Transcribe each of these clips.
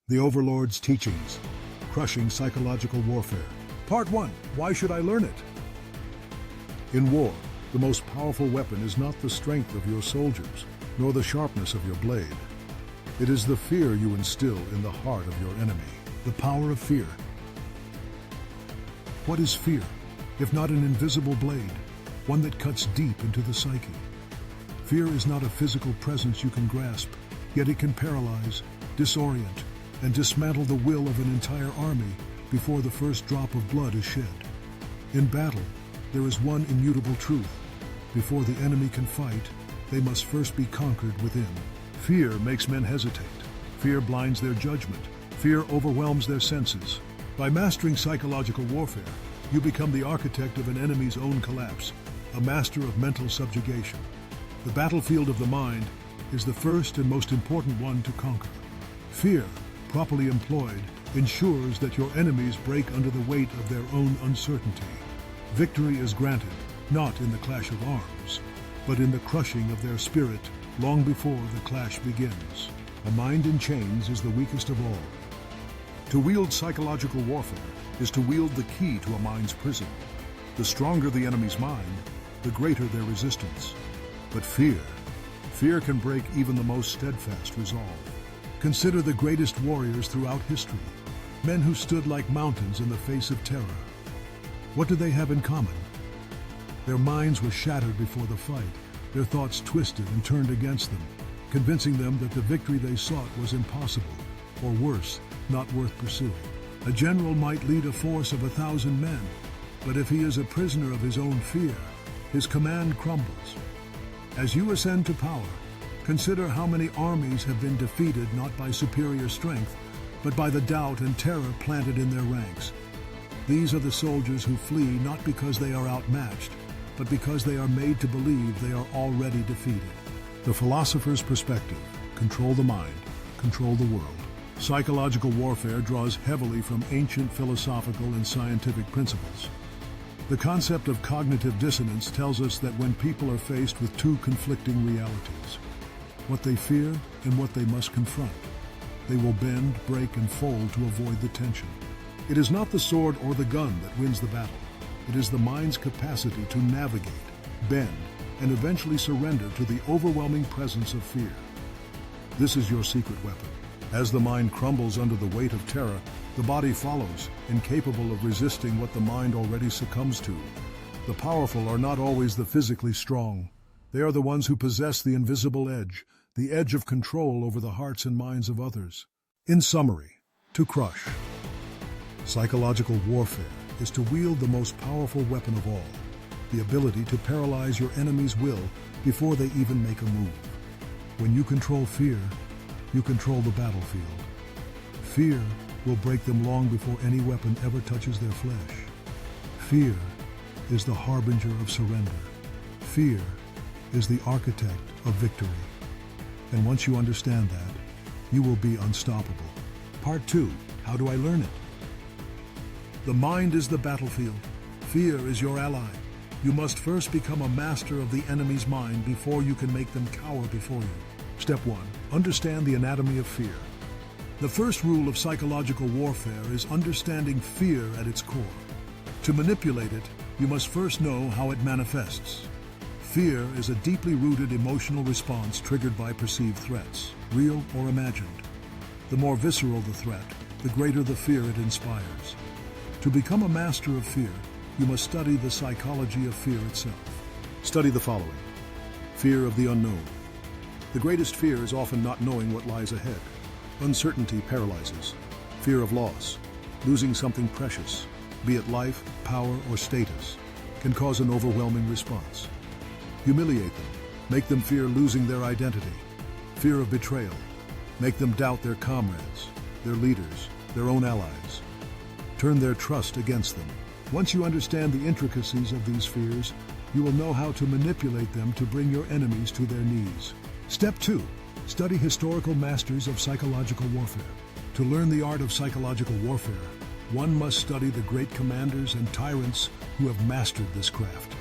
The Overlord's Teachings, Crushing Psychological Warfare. Part 1. Why should I learn it? In war, the most powerful weapon is not the strength of your soldiers, nor the sharpness of your blade. It is the fear you instill in the heart of your enemy. The power of fear. What is fear, if not an invisible blade, one that cuts deep into the psyche? Fear is not a physical presence you can grasp, yet it can paralyze, disorient, and dismantle the will of an entire army before the first drop of blood is shed. In battle, there is one immutable truth. Before the enemy can fight, they must first be conquered within. Fear makes men hesitate. Fear blinds their judgment. Fear overwhelms their senses. By mastering psychological warfare, you become the architect of an enemy's own collapse, a master of mental subjugation. The battlefield of the mind is the first and most important one to conquer. Fear, properly employed, ensures that your enemies break under the weight of their own uncertainty. Victory is granted, not in the clash of arms, but in the crushing of their spirit long before the clash begins. A mind in chains is the weakest of all. To wield psychological warfare is to wield the key to a mind's prison. The stronger the enemy's mind, the greater their resistance. But fear can break even the most steadfast resolve. Consider the greatest warriors throughout history, men who stood like mountains in the face of terror. What did they have in common? Their minds were shattered before the fight, their thoughts twisted and turned against them, convincing them that the victory they sought was impossible, or worse, not worth pursuing. A general might lead a force of 1,000 men, but if he is a prisoner of his own fear, his command crumbles. As you ascend to power, consider how many armies have been defeated not by superior strength, but by the doubt and terror planted in their ranks. These are the soldiers who flee not because they are outmatched, but because they are made to believe they are already defeated. The philosopher's perspective: control the mind, control the world. Psychological warfare draws heavily from ancient philosophical and scientific principles. The concept of cognitive dissonance tells us that when people are faced with two conflicting realities, what they fear and what they must confront, they will bend, break, and fold to avoid the tension. It is not the sword or the gun that wins the battle. It is the mind's capacity to navigate, bend, and eventually surrender to the overwhelming presence of fear. This is your secret weapon. As the mind crumbles under the weight of terror, the body follows, incapable of resisting what the mind already succumbs to. The powerful are not always the physically strong. They are the ones who possess the invisible edge, the edge of control over the hearts and minds of others. In summary, to crush. Psychological warfare is to wield the most powerful weapon of all, the ability to paralyze your enemy's will before they even make a move. When you control fear, you control the battlefield. Fear will break them long before any weapon ever touches their flesh. Fear is the harbinger of surrender. Fear is the architect of victory. And once you understand that, you will be unstoppable. Part 2. How do I learn it? The mind is the battlefield. Fear is your ally. You must first become a master of the enemy's mind before you can make them cower before you. Step 1. Understand the anatomy of fear. The first rule of psychological warfare is understanding fear at its core. To manipulate it, you must first know how it manifests. Fear is a deeply rooted emotional response triggered by perceived threats, real or imagined. The more visceral the threat, the greater the fear it inspires. To become a master of fear, you must study the psychology of fear itself. Study the following. Fear of the unknown. The greatest fear is often not knowing what lies ahead. Uncertainty paralyzes. Fear of loss, losing something precious, be it life, power, or status, can cause an overwhelming response. Humiliate them, make them fear losing their identity. Fear of betrayal, make them doubt their comrades, their leaders, their own allies. Turn their trust against them. Once you understand the intricacies of these fears, you will know how to manipulate them to bring your enemies to their knees. Step 2. Study historical masters of psychological warfare. To learn the art of psychological warfare, one must study the great commanders and tyrants who have mastered this craft.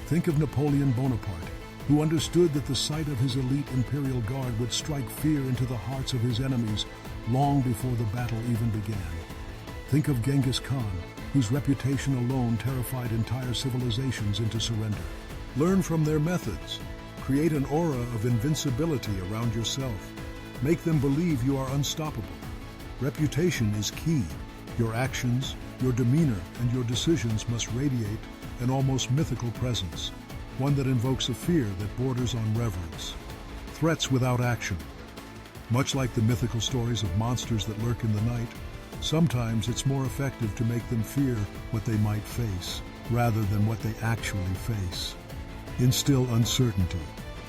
Think of Napoleon Bonaparte, who understood that the sight of his elite imperial guard would strike fear into the hearts of his enemies long before the battle even began. Think of Genghis Khan, whose reputation alone terrified entire civilizations into surrender. Learn from their methods. Create an aura of invincibility around yourself. Make them believe you are unstoppable. Reputation is key. Your actions, your demeanor, and your decisions must radiate an almost mythical presence, one that invokes a fear that borders on reverence. Threats without action. Much like the mythical stories of monsters that lurk in the night, sometimes it's more effective to make them fear what they might face, rather than what they actually face. Instill uncertainty.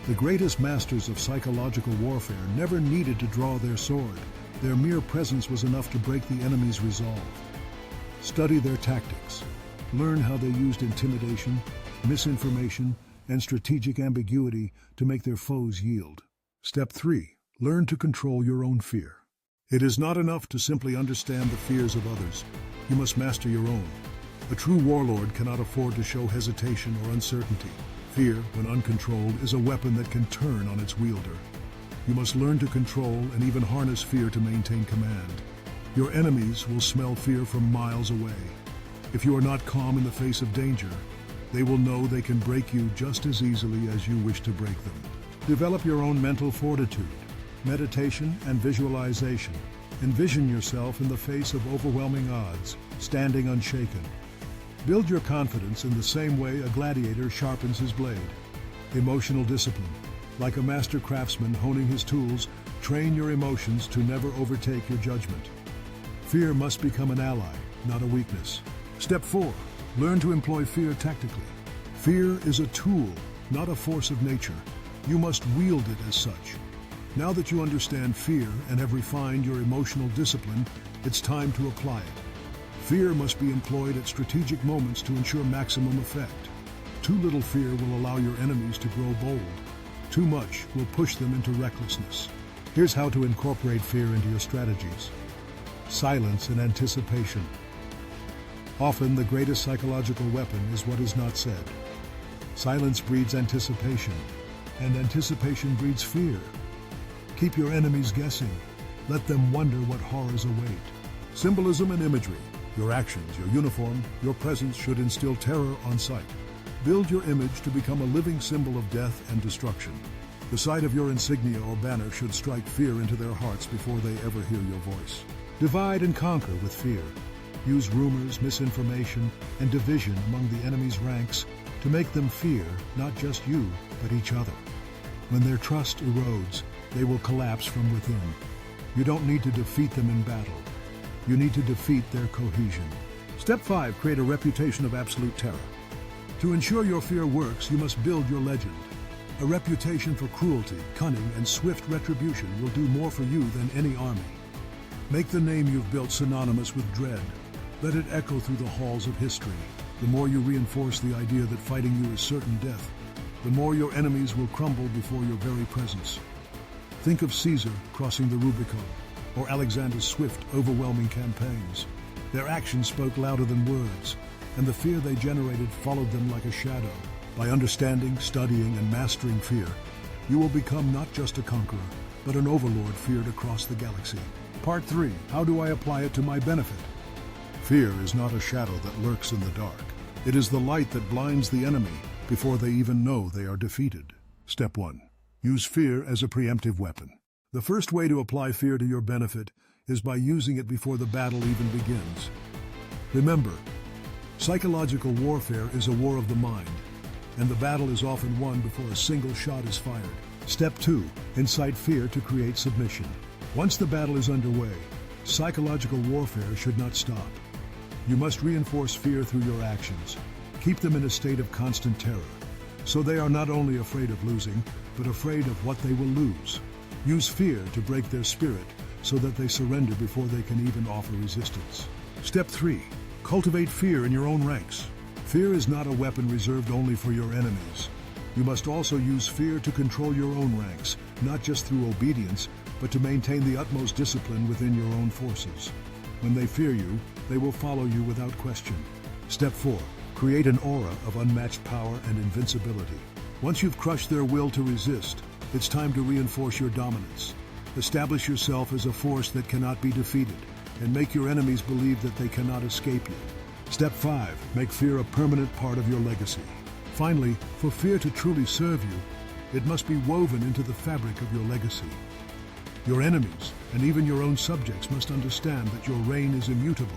The greatest masters of psychological warfare never needed to draw their sword. Their mere presence was enough to break the enemy's resolve. Study their tactics. Learn how they used intimidation, misinformation, and strategic ambiguity to make their foes yield. Step 3. Learn to control your own fear. It is not enough to simply understand the fears of others. You must master your own. A true warlord cannot afford to show hesitation or uncertainty. Fear, when uncontrolled, is a weapon that can turn on its wielder. You must learn to control and even harness fear to maintain command. Your enemies will smell fear from miles away. If you are not calm in the face of danger, they will know they can break you just as easily as you wish to break them. Develop your own mental fortitude, meditation, and visualization. Envision yourself in the face of overwhelming odds, standing unshaken. Build your confidence in the same way a gladiator sharpens his blade. Emotional discipline. Like a master craftsman honing his tools, train your emotions to never overtake your judgment. Fear must become an ally, not a weakness. Step 4. Learn to employ fear tactically. Fear is a tool, not a force of nature. You must wield it as such. Now that you understand fear and have refined your emotional discipline, it's time to apply it. Fear must be employed at strategic moments to ensure maximum effect. Too little fear will allow your enemies to grow bold. Too much will push them into recklessness. Here's how to incorporate fear into your strategies. Silence and anticipation. Often the greatest psychological weapon is what is not said. Silence breeds anticipation, and anticipation breeds fear. Keep your enemies guessing. Let them wonder what horrors await. Symbolism and imagery. Your actions, your uniform, your presence should instill terror on sight. Build your image to become a living symbol of death and destruction. The sight of your insignia or banner should strike fear into their hearts before they ever hear your voice. Divide and conquer with fear. Use rumors, misinformation, and division among the enemy's ranks to make them fear not just you, but each other. When their trust erodes, they will collapse from within. You don't need to defeat them in battle. You need to defeat their cohesion. Step 5. Create a reputation of absolute terror. To ensure your fear works, you must build your legend. A reputation for cruelty, cunning, and swift retribution will do more for you than any army. Make the name you've built synonymous with dread. Let it echo through the halls of history. The more you reinforce the idea that fighting you is certain death, the more your enemies will crumble before your very presence. Think of Caesar crossing the Rubicon, or Alexander's swift, overwhelming campaigns. Their actions spoke louder than words, and the fear they generated followed them like a shadow. By understanding, studying, and mastering fear, you will become not just a conqueror, but an overlord feared across the galaxy. Part 3. How do I apply it to my benefit? Fear is not a shadow that lurks in the dark. It is the light that blinds the enemy before they even know they are defeated. Step 1. Use fear as a preemptive weapon. The first way to apply fear to your benefit is by using it before the battle even begins. Remember, psychological warfare is a war of the mind, and the battle is often won before a single shot is fired. Step 2. Incite fear to create submission. Once the battle is underway, psychological warfare should not stop. You must reinforce fear through your actions. Keep them in a state of constant terror, so they are not only afraid of losing, but afraid of what they will lose. Use fear to break their spirit so that they surrender before they can even offer resistance. Step 3. Cultivate fear in your own ranks. Fear is not a weapon reserved only for your enemies. You must also use fear to control your own ranks, not just through obedience, but to maintain the utmost discipline within your own forces. When they fear you, they will follow you without question. Step 4. Create an aura of unmatched power and invincibility. Once you've crushed their will to resist, it's time to reinforce your dominance. Establish yourself as a force that cannot be defeated, and make your enemies believe that they cannot escape you. Step 5. Make fear a permanent part of your legacy. Finally, for fear to truly serve you, it must be woven into the fabric of your legacy. Your enemies, and even your own subjects, must understand that your reign is immutable